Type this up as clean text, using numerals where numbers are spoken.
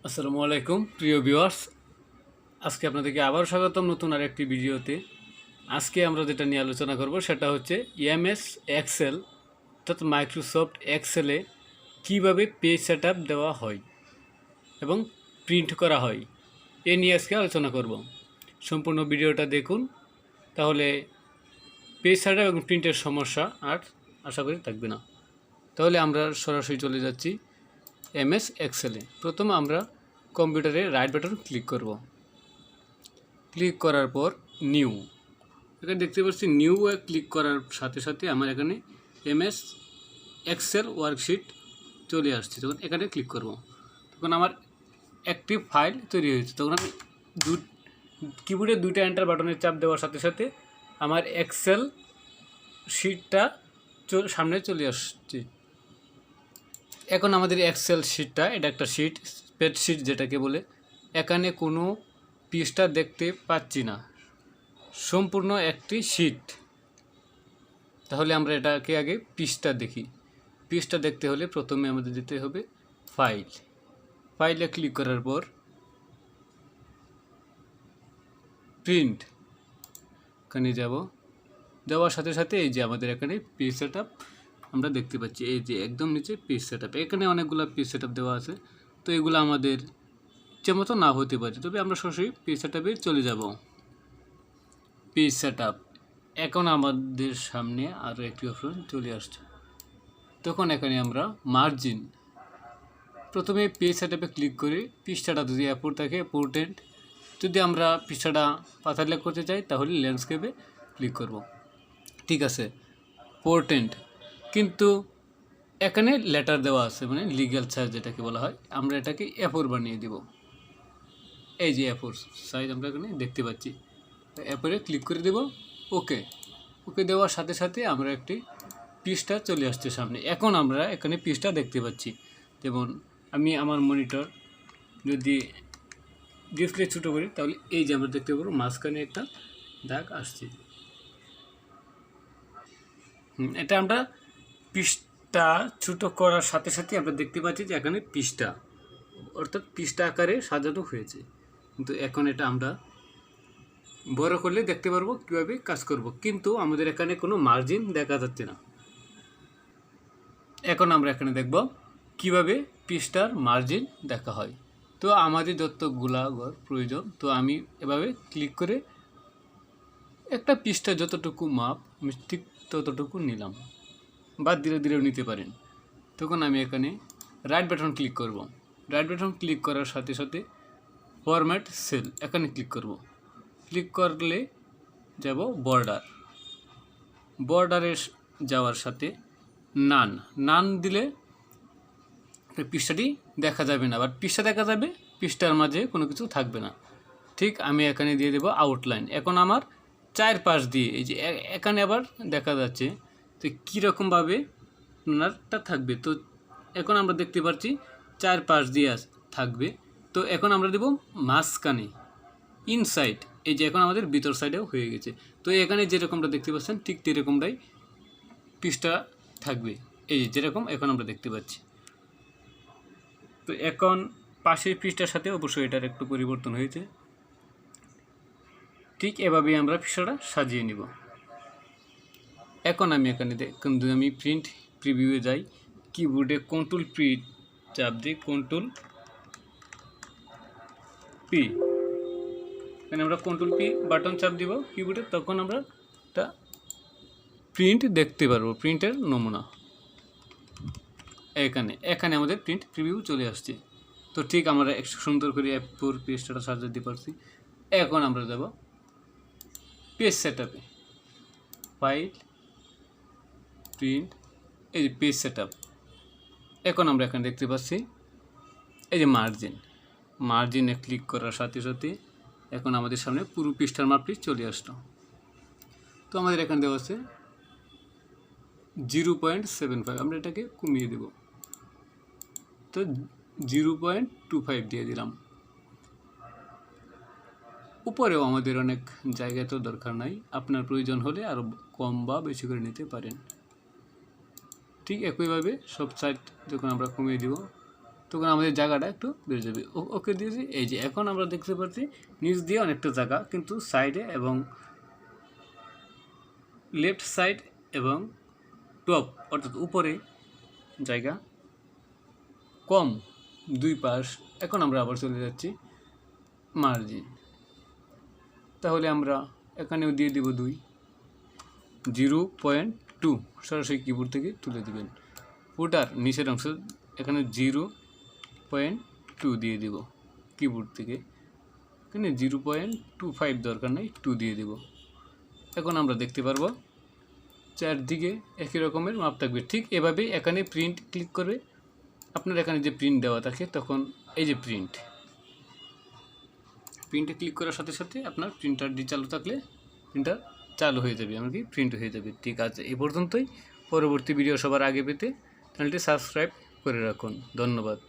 আসসালামু আলাইকুম প্রিয় ভিউয়ার্স, আজকে আপনাদেরকে আবার স্বাগতম নতুন আরেকটি ভিডিওতে। আজকে আমরা যেটা নিয়ে আলোচনা করব সেটা হচ্ছে এমএস এক্সেল অর্থাৎ মাইক্রোসফট এক্সেলে কীভাবে পেজ সেটআপ দেওয়া হয় এবং প্রিন্ট করা হয় এ নিয়ে আজকে আলোচনা করব। সম্পূর্ণ ভিডিওটা দেখুন, তাহলে পেজ সেটআপ এবং প্রিন্টের সমস্যা আর আশা করি থাকবে না। তাহলে আমরা সরাসরি চলে যাচ্ছি এমএস এক্সেলে। প্রথমে আমরা কম্পিউটারে রাইট বাটন ক্লিক করব। ক্লিক করার পর নিউ, এখানে দেখতে পাচ্ছি নিউ ক্লিক করার সাথে সাথে আমার এখানে এমএস এক্সেল ওয়ার্কশিট চলে আসছে। তখন এখানে ক্লিক করব, তখন আমার একটি ফাইল তৈরি হয়েছে। তখন আমি কিবোর্ডে দুইটা এন্টার বাটনের চাপ দেওয়ার সাথে সাথে আমার এক্সেল শিটটা সামনে চলে আসছে। এখন আমাদের এক্সেল শিটটা, এটা একটা শিট, স্প্রেডশিট যেটাকে বলে। এখানে কোনো পৃষ্ঠা দেখতে পাচ্ছি না, সম্পূর্ণ একটি শিট। তাহলে আমরা এটাকে আগে পৃষ্ঠা দেখি। পৃষ্ঠা দেখতে হলে প্রথমে আমাদের যেতে হবে ফাইল। ফাইলে ক্লিক করার পর প্রিন্ট, এখানে যাব। যাওয়ার সাথে সাথে এই যে আমাদের এখানে পেজ সেটআপ আমরা দেখতে পাচ্ছি, এই যে একদম নিচে পেজ সেটআপ। এখানে অনেকগুলো পেজ সেটআপ দেওয়া আছে, তো এগুলো আমাদের ইচ্ছে মতো না হতে পারে, তবে আমরা সরাসরি পেজ সেটআপে চলে যাব। পেজ সেটআপ, এখন আমাদের সামনে আরও একটি অপশন চলে আসছে। তখন এখানে আমরা মার্জিন, প্রথমে পেজ সেটআপে ক্লিক করে পৃষ্ঠাটা যদি অ্যাপোর থাকে পোর্ট্রেট, যদি আমরা পৃষ্ঠাটা পাতালে করতে চাই তাহলে ল্যান্ডস্কেপে ক্লিক করব। ঠিক আছে, পোর্ট্রেট, কিন্তু এখানে লেটার দেওয়া আছে, মানে লিগ্যাল সাইজ যেটাকে বলা হয়। আমরা এটাকে এ4 বানিয়ে দিব। এই যে এ4 সাইজ আমরা এখানে দেখতে পাচ্ছি। এ4-এ ক্লিক করে দেব। ওকে, ওকে দেওয়ার সাথে সাথে আমরা একটি পৃষ্ঠা চলে আসছে সামনে। এখন আমরা এখানে পৃষ্ঠা দেখতে পাচ্ছি। যেমন আমি আমার মনিটর যদি ডিসপ্লে ছোটো করি, তাহলে এই যে আমরা দেখতে পাবো মাঝখানে একটা দাগ আসছে। এটা আমরা পৃষ্ঠা ছোটো করার সাথে সাথে আমরা দেখতে পাচ্ছি যে এখানে পৃষ্ঠা, অর্থাৎ পৃষ্ঠা আকারে সাজানো হয়েছে। কিন্তু এখন এটা আমরা বড় করলে দেখতে পারবো কীভাবে কাজ করব, কিন্তু আমাদের এখানে কোনো মার্জিন দেখা যাচ্ছে না। এখন আমরা এখানে দেখব কিভাবে পৃষ্ঠার মার্জিন দেখা হয়। তো আমাদের যতগুলা ঘর প্রয়োজন, তো আমি এভাবে ক্লিক করে একটা পৃষ্ঠা যতটুকু মাপ আমি ঠিক ততটুকু নিলাম, বা ধীরে ধীরেও নিতে পারেন। তখন আমি এখানে রাইট বাটন ক্লিক করব। রাইট বাটন ক্লিক করার সাথে সাথে ফরম্যাট সেল, এখানে ক্লিক করব। ক্লিক করলে যাব বর্ডার। বর্ডারে যাওয়ার সাথে নান দিলে পৃষ্ঠাটি দেখা যাবে না, বাট পৃষ্ঠা দেখা যাবে, পৃষ্ঠার মাঝে কোনো কিছু থাকবে না। ঠিক আমি এখানে দিয়ে দেব আউটলাইন। এখন আমার চারপাশ দিয়ে এই যে এখানে আবার দেখা যাচ্ছে, তো কীরকমভাবে নারটা থাকবে। তো এখন আমরা দেখতে পাচ্ছি চারপাশ দিয়ে থাকবে। তো এখন আমরা দেব মাঝখানে, ইনসাইড, এই যে এখন আমাদের ভিতর সাইডেও হয়ে গেছে। তো এখানে যেরকমটা দেখতে পাচ্ছেন ঠিক সেরকমটাই পৃষ্ঠা থাকবে, এই যেরকম এখন আমরা দেখতে পাচ্ছি। তো এখন পাশের পৃষ্ঠার সাথে অবশ্যই এটার একটু পরিবর্তন হয়েছে। ঠিক এভাবেই আমরা পৃষ্ঠাটা সাজিয়ে নিব। এখন আমি এখানে কিন্তু আমি প্রিন্ট প্রিভিউয়ে যাই, কিবোর্ডে কন্ট্রোল পি চাপ দিই, কন্ট্রোল পি, এখানে আমরা কন্ট্রোল পি বাটন চাপ দিব কিবোর্ডে, তখন আমরা একটা প্রিন্ট দেখতে পারবো, প্রিন্টের নমুনা। এখানে আমাদের প্রিন্ট প্রিভিউ চলে আসছে। তো ঠিক আমরা সুন্দর করে এ4 পৃষ্ঠাটা সাজিয়ে দিতে পারছি। এখন আমরা যাব পেজ সেটআপে, ফাইল, প্রিন্ট, এই যে পেজ সেটআপ। এখন আমরা এখানে দেখতে পাচ্ছি এই যে মার্জিনে ক্লিক করার সাথে সাথে এখন আমাদের সামনে পুরো পৃষ্ঠার মাপটি চলে আসলো। তো আমাদের এখানে দেওয়া আছে 0.75, আমরা এটাকে কমিয়ে দেব, তো 0.25 দিয়ে দিলাম। উপরেও আমাদের অনেক জায়গা তো দরকার নাই, আপনার প্রয়োজন হলে আরও কম বা বেশি করে নিতে পারেন। ঠিক একইভাবে সব সাইড যখন আমরা কমিয়ে দিব, তখন আমাদের জায়গাটা একটু বেড়ে যাবে। ওকে দিয়েছি। এই যে এখন আমরা দেখতে পাচ্ছি নিচ দিয়ে অনেকটা জায়গা, কিন্তু সাইডে এবং লেফট সাইড এবং টপ অর্থাৎ উপরে জায়গা কম, দুই পাশ। এখন আমরা আবার চলে যাচ্ছি মার্জিন। তাহলে আমরা এখানেও দিয়ে দেব 0.2 সরাসরি কিবোর্ড থেকে তুলে দেবেন। ফুটার নিচের অংশ এখানে 0.2 দিয়ে দেব কিবোর্ড থেকে। এখানে 0.25 দরকার নেই, 2 দিয়ে দেব। এখন আমরা দেখতে পারবো চারদিকে একই রকমের মাপ থাকবে। ঠিক এভাবেই এখানে প্রিন্ট ক্লিক করবে। আপনার এখানে যে প্রিন্ট দেওয়া থাকে তখন এই যে প্রিন্টে ক্লিক করার সাথে সাথে আপনার প্রিন্টারটি চালু থাকলে প্রিন্টার চালু হয়ে যাবে, এমনকি প্রিন্ট হয়ে যাবে। ঠিক আছে, এই পর্যন্তই। পরবর্তী ভিডিও সবার আগে পেতে চ্যানেলটি সাবস্ক্রাইব করে রাখুন। ধন্যবাদ।